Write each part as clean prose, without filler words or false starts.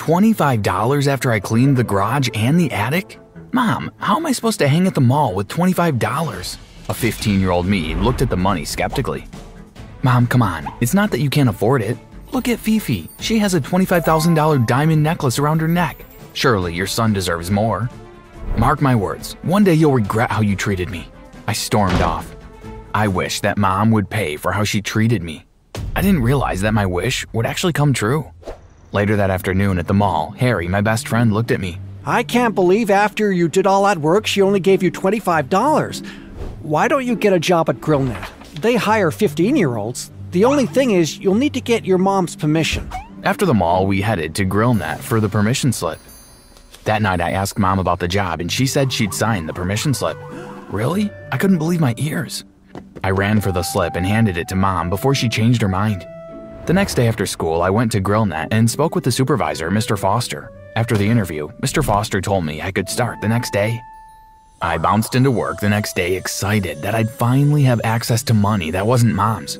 $25 after I cleaned the garage and the attic? Mom, how am I supposed to hang at the mall with $25? A 15-year-old me looked at the money skeptically. Mom, come on, it's not that you can't afford it. Look at Fifi, she has a $25,000 diamond necklace around her neck. Surely your son deserves more. Mark my words, one day you'll regret how you treated me. I stormed off. I wish that Mom would pay for how she treated me. I didn't realize that my wish would actually come true. Later that afternoon at the mall, Harry, my best friend, looked at me. I can't believe after you did all that work, she only gave you $25. Why don't you get a job at GrillNet? They hire 15-year-olds. The only thing is, you'll need to get your mom's permission. After the mall, we headed to GrillNet for the permission slip. That night, I asked Mom about the job, and she said she'd sign the permission slip. Really? I couldn't believe my ears. I ran for the slip and handed it to Mom before she changed her mind. The next day after school, I went to GrillNet and spoke with the supervisor, Mr. Foster. After the interview, Mr. Foster told me I could start the next day. I bounced into work the next day excited that I'd finally have access to money that wasn't Mom's.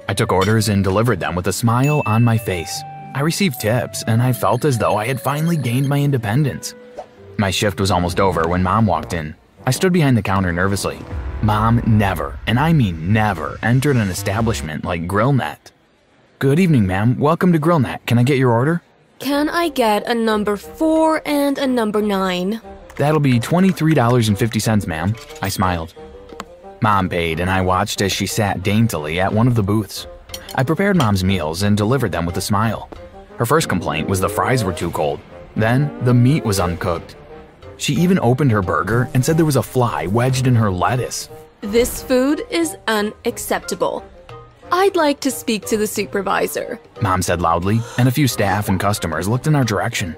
I took orders and delivered them with a smile on my face. I received tips, and I felt as though I had finally gained my independence. My shift was almost over when Mom walked in. I stood behind the counter nervously. Mom never, and I mean never, entered an establishment like GrillNet. Good evening, ma'am. Welcome to GrillNet. Can I get your order? Can I get a number 4 and a number 9? That'll be $23.50, ma'am. I smiled. Mom paid, and I watched as she sat daintily at one of the booths. I prepared Mom's meals and delivered them with a smile. Her first complaint was the fries were too cold. Then, the meat was uncooked. She even opened her burger and said there was a fly wedged in her lettuce. This food is unacceptable. I'd like to speak to the supervisor, Mom said loudly, and a few staff and customers looked in our direction.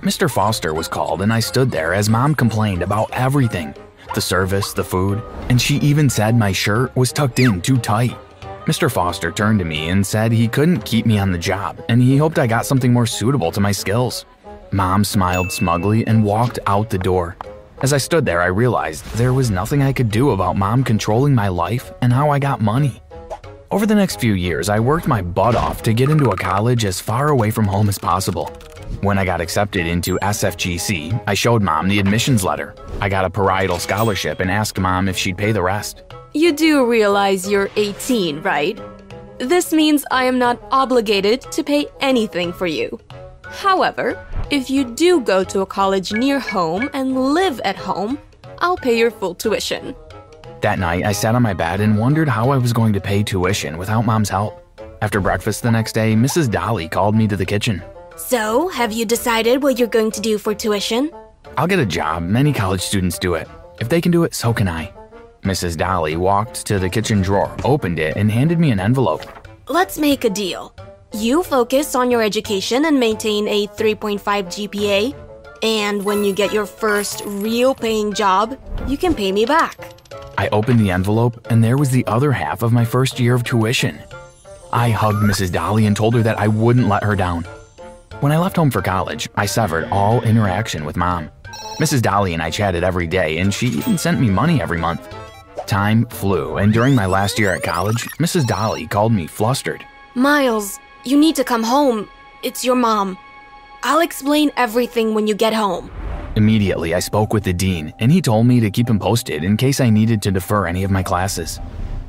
Mr. Foster was called, and I stood there as Mom complained about everything. The service, the food, and she even said my shirt was tucked in too tight. Mr. Foster turned to me and said he couldn't keep me on the job, and he hoped I got something more suitable to my skills. Mom smiled smugly and walked out the door. As I stood there, I realized there was nothing I could do about Mom controlling my life and how I got money. Over the next few years, I worked my butt off to get into a college as far away from home as possible. When I got accepted into SFGC, I showed Mom the admissions letter. I got a parietal scholarship and asked Mom if she'd pay the rest. You do realize you're 18, right? This means I am not obligated to pay anything for you. However, if you do go to a college near home and live at home, I'll pay your full tuition. That night, I sat on my bed and wondered how I was going to pay tuition without Mom's help. After breakfast the next day, Mrs. Dolly called me to the kitchen. So, have you decided what you're going to do for tuition? I'll get a job. Many college students do it. If they can do it, so can I. Mrs. Dolly walked to the kitchen drawer, opened it, and handed me an envelope. Let's make a deal. You focus on your education and maintain a 3.5 GPA, and when you get your first real paying job, you can pay me back. I opened the envelope, and there was the other half of my first year of tuition. I hugged Mrs. Dolly and told her that I wouldn't let her down. When I left home for college, I severed all interaction with Mom. Mrs. Dolly and I chatted every day, and she even sent me money every month. Time flew, and during my last year at college, Mrs. Dolly called me flustered. Miles, you need to come home. It's your mom. I'll explain everything when you get home. Immediately, I spoke with the dean, and he told me to keep him posted in case I needed to defer any of my classes.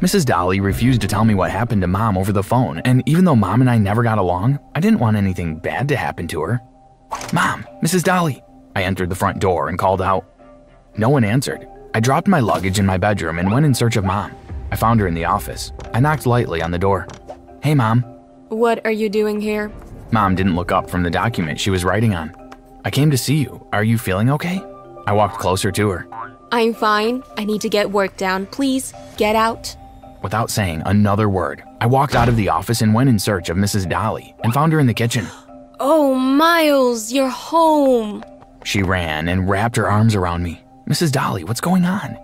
Mrs. Dolly refused to tell me what happened to Mom over the phone, and even though Mom and I never got along, I didn't want anything bad to happen to her. Mom, Mrs. Dolly! I entered the front door and called out. No one answered. I dropped my luggage in my bedroom and went in search of Mom. I found her in the office. I knocked lightly on the door. Hey, Mom. What are you doing here? Mom didn't look up from the document she was writing on. I came to see you. Are you feeling okay? I walked closer to her. I'm fine. I need to get work done. Please, get out. Without saying another word, I walked out of the office and went in search of Mrs. Dolly and found her in the kitchen. Oh, Miles, you're home. She ran and wrapped her arms around me. Mrs. Dolly, what's going on?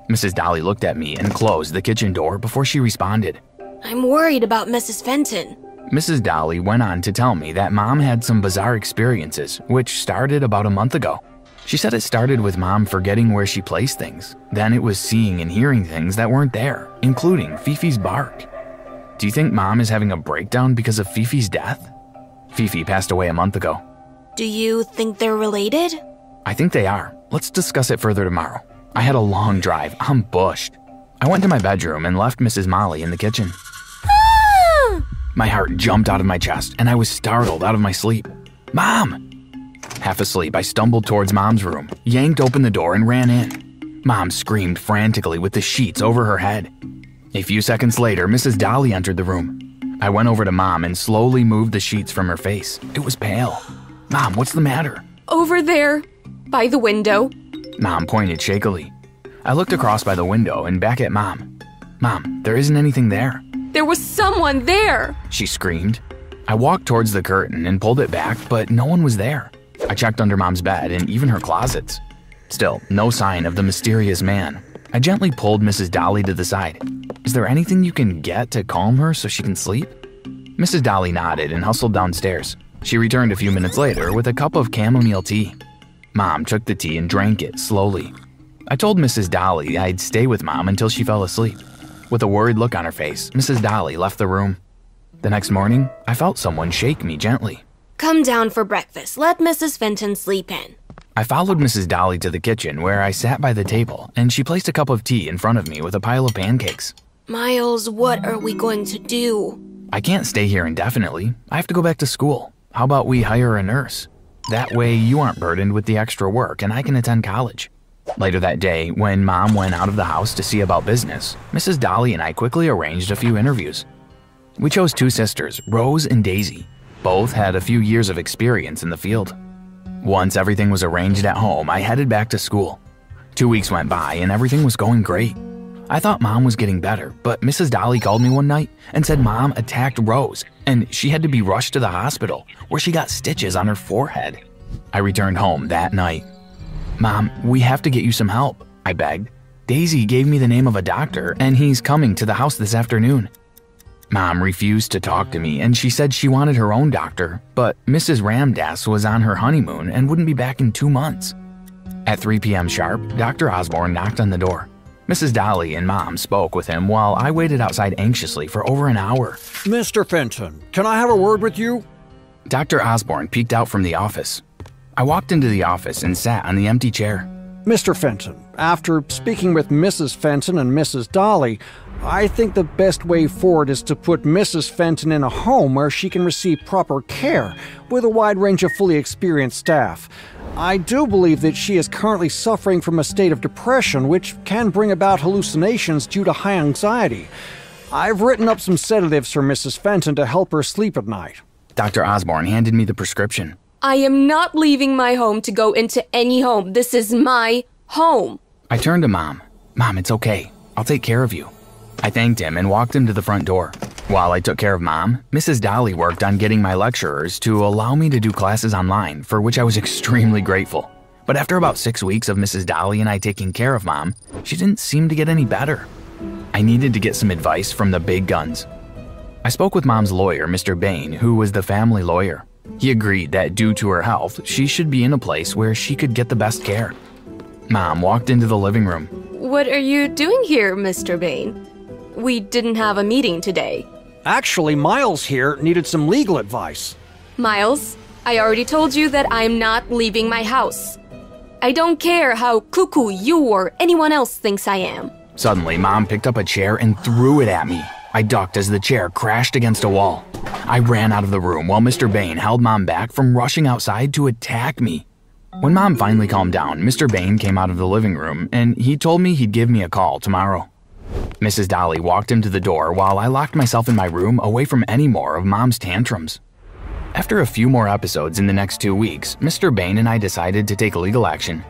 Mrs. Dolly looked at me and closed the kitchen door before she responded. I'm worried about Mrs. Fenton. Mrs. Dolly went on to tell me that Mom had some bizarre experiences, which started about a month ago. She said it started with Mom forgetting where she placed things. Then it was seeing and hearing things that weren't there, including Fifi's bark. Do you think Mom is having a breakdown because of Fifi's death? Fifi passed away a month ago. Do you think they're related? I think they are. Let's discuss it further tomorrow. I had a long drive. I'm bushed. I went to my bedroom and left Mrs. Molly in the kitchen. Ah! My heart jumped out of my chest, and I was startled out of my sleep. Mom! Half asleep, I stumbled towards Mom's room, yanked open the door, and ran in. Mom screamed frantically with the sheets over her head. A few seconds later, Mrs. Dolly entered the room. I went over to Mom and slowly moved the sheets from her face. It was pale. Mom, what's the matter? Over there, by the window. Mom pointed shakily. I looked across by the window and back at Mom. Mom, there isn't anything there. There was someone there! She screamed. I walked towards the curtain and pulled it back, but no one was there. I checked under Mom's bed and even her closets. Still, no sign of the mysterious man. I gently pulled Mrs. Dolly to the side. Is there anything you can get to calm her so she can sleep? Mrs. Dolly nodded and hustled downstairs. She returned a few minutes later with a cup of chamomile tea. Mom took the tea and drank it slowly. I told Mrs. Dolly I'd stay with Mom until she fell asleep. With a worried look on her face, Mrs. Dolly left the room. The next morning, I felt someone shake me gently. Come down for breakfast. Let Mrs. Fenton sleep in. I followed Mrs. Dolly to the kitchen where I sat by the table, and she placed a cup of tea in front of me with a pile of pancakes. Miles, what are we going to do? I can't stay here indefinitely. I have to go back to school. How about we hire a nurse? That way you aren't burdened with the extra work and I can attend college. Later that day, when Mom went out of the house to see about business, Mrs. Dolly and I quickly arranged a few interviews. We chose two sisters, Rose and Daisy. Both had a few years of experience in the field. Once everything was arranged at home, I headed back to school. 2 weeks went by and everything was going great. I thought Mom was getting better, but Mrs. Dolly called me one night and said Mom attacked Rose and she had to be rushed to the hospital where she got stitches on her forehead. I returned home that night. Mom, we have to get you some help, I begged. Daisy gave me the name of a doctor and he's coming to the house this afternoon. Mom refused to talk to me and she said she wanted her own doctor, but Mrs. Ramdas was on her honeymoon and wouldn't be back in 2 months. At 3 p.m. sharp, Dr. Osborne knocked on the door. Mrs. Dolly and Mom spoke with him while I waited outside anxiously for over an hour. Mr. Fenton, can I have a word with you? Dr. Osborne peeked out from the office. I walked into the office and sat on the empty chair. Mr. Fenton, after speaking with Mrs. Fenton and Mrs. Dolly, I think the best way forward is to put Mrs. Fenton in a home where she can receive proper care with a wide range of fully experienced staff. I do believe that she is currently suffering from a state of depression which can bring about hallucinations due to high anxiety. I've written up some sedatives for Mrs. Fenton to help her sleep at night. Dr. Osborne handed me the prescription. I am not leaving my home to go into any home. This is my home. I turned to Mom. Mom, it's okay. I'll take care of you. I thanked him and walked him to the front door. While I took care of Mom, Mrs. Dolly worked on getting my lecturers to allow me to do classes online, for which I was extremely grateful. But after about 6 weeks of Mrs. Dolly and I taking care of Mom, she didn't seem to get any better. I needed to get some advice from the big guns. I spoke with Mom's lawyer, Mr. Bain, who was the family lawyer. He agreed that due to her health, she should be in a place where she could get the best care. Mom walked into the living room. What are you doing here, Mr. Bain? We didn't have a meeting today. Actually, Miles here needed some legal advice. Miles, I already told you that I'm not leaving my house. I don't care how cuckoo you or anyone else thinks I am. Suddenly, Mom picked up a chair and threw it at me. I ducked as the chair crashed against a wall. I ran out of the room while Mr. Bain held Mom back from rushing outside to attack me. When Mom finally calmed down, Mr. Bain came out of the living room and he told me he'd give me a call tomorrow. Mrs. Dolly walked him to the door while I locked myself in my room away from any more of Mom's tantrums. After a few more episodes in the next 2 weeks, Mr. Bain and I decided to take legal action.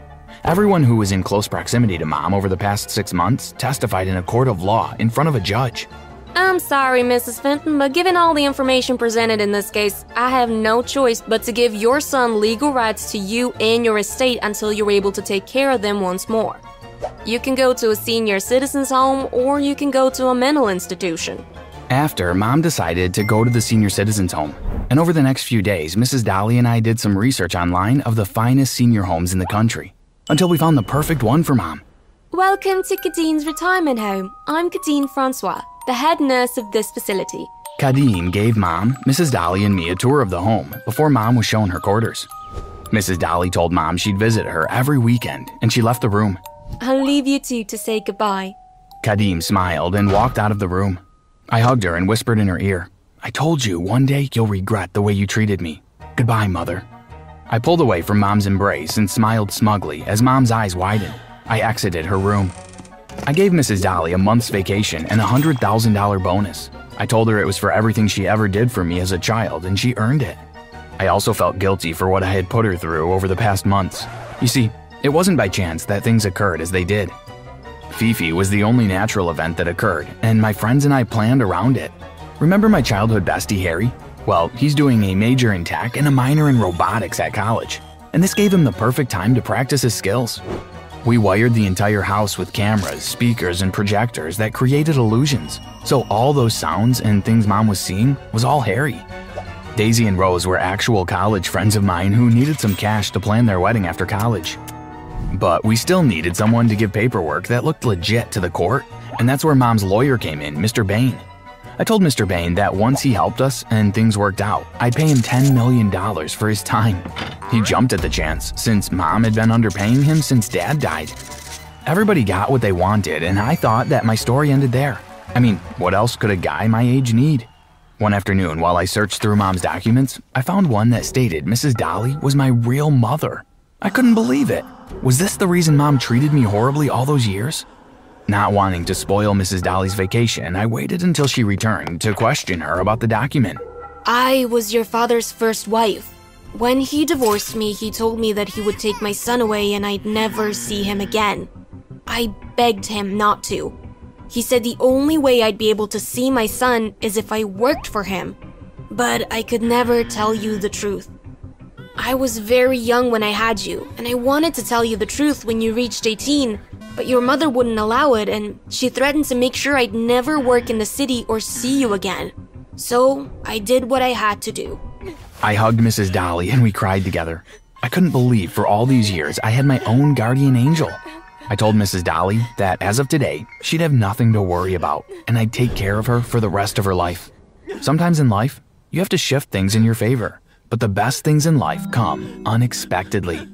Everyone who was in close proximity to Mom over the past 6 months testified in a court of law in front of a judge. I'm sorry, Mrs. Fenton, but given all the information presented in this case, I have no choice but to give your son legal rights to you and your estate until you're able to take care of them once more. You can go to a senior citizen's home or you can go to a mental institution. After, Mom decided to go to the senior citizens home. And over the next few days, Mrs. Dolly and I did some research online of the finest senior homes in the country, until we found the perfect one for Mom. Welcome to Kadine's retirement home. I'm Kadine Francois, the head nurse of this facility. Kadim gave Mom, Mrs. Dolly, and me a tour of the home before Mom was shown her quarters. Mrs. Dolly told Mom she'd visit her every weekend, and she left the room. I'll leave you two to say goodbye. Kadim smiled and walked out of the room. I hugged her and whispered in her ear, I told you one day you'll regret the way you treated me. Goodbye, Mother. I pulled away from Mom's embrace and smiled smugly as Mom's eyes widened. I exited her room. I gave Mrs. Dolly a month's vacation and a $100,000 bonus. I told her it was for everything she ever did for me as a child, and she earned it. I also felt guilty for what I had put her through over the past months. You see, it wasn't by chance that things occurred as they did. Fifi was the only natural event that occurred, and my friends and I planned around it. Remember my childhood bestie, Harry? Well, he's doing a major in tech and a minor in robotics at college, and this gave him the perfect time to practice his skills. We wired the entire house with cameras, speakers, and projectors that created illusions, so all those sounds and things Mom was seeing was all Harry. Daisy and Rose were actual college friends of mine who needed some cash to plan their wedding after college. But we still needed someone to give paperwork that looked legit to the court, and that's where Mom's lawyer came in, Mr. Bain. I told Mr. Bain that once he helped us and things worked out, I'd pay him $10 million for his time. He jumped at the chance, since Mom had been underpaying him since Dad died. Everybody got what they wanted, and I thought that my story ended there. I mean, what else could a guy my age need? One afternoon, while I searched through Mom's documents, I found one that stated Mrs. Dolly was my real mother. I couldn't believe it. Was this the reason Mom treated me horribly all those years? Not wanting to spoil Mrs. Dolly's vacation, I waited until she returned to question her about the document. I was your father's first wife. When he divorced me, he told me that he would take my son away and I'd never see him again. I begged him not to. He said the only way I'd be able to see my son is if I worked for him. But I could never tell you the truth. I was very young when I had you, and I wanted to tell you the truth when you reached 18, but your mother wouldn't allow it, and she threatened to make sure I'd never work in the city or see you again. So I did what I had to do. I hugged Mrs. Dolly and we cried together. I couldn't believe for all these years I had my own guardian angel. I told Mrs. Dolly that as of today, she'd have nothing to worry about, and I'd take care of her for the rest of her life. Sometimes in life, you have to shift things in your favor, but the best things in life come unexpectedly.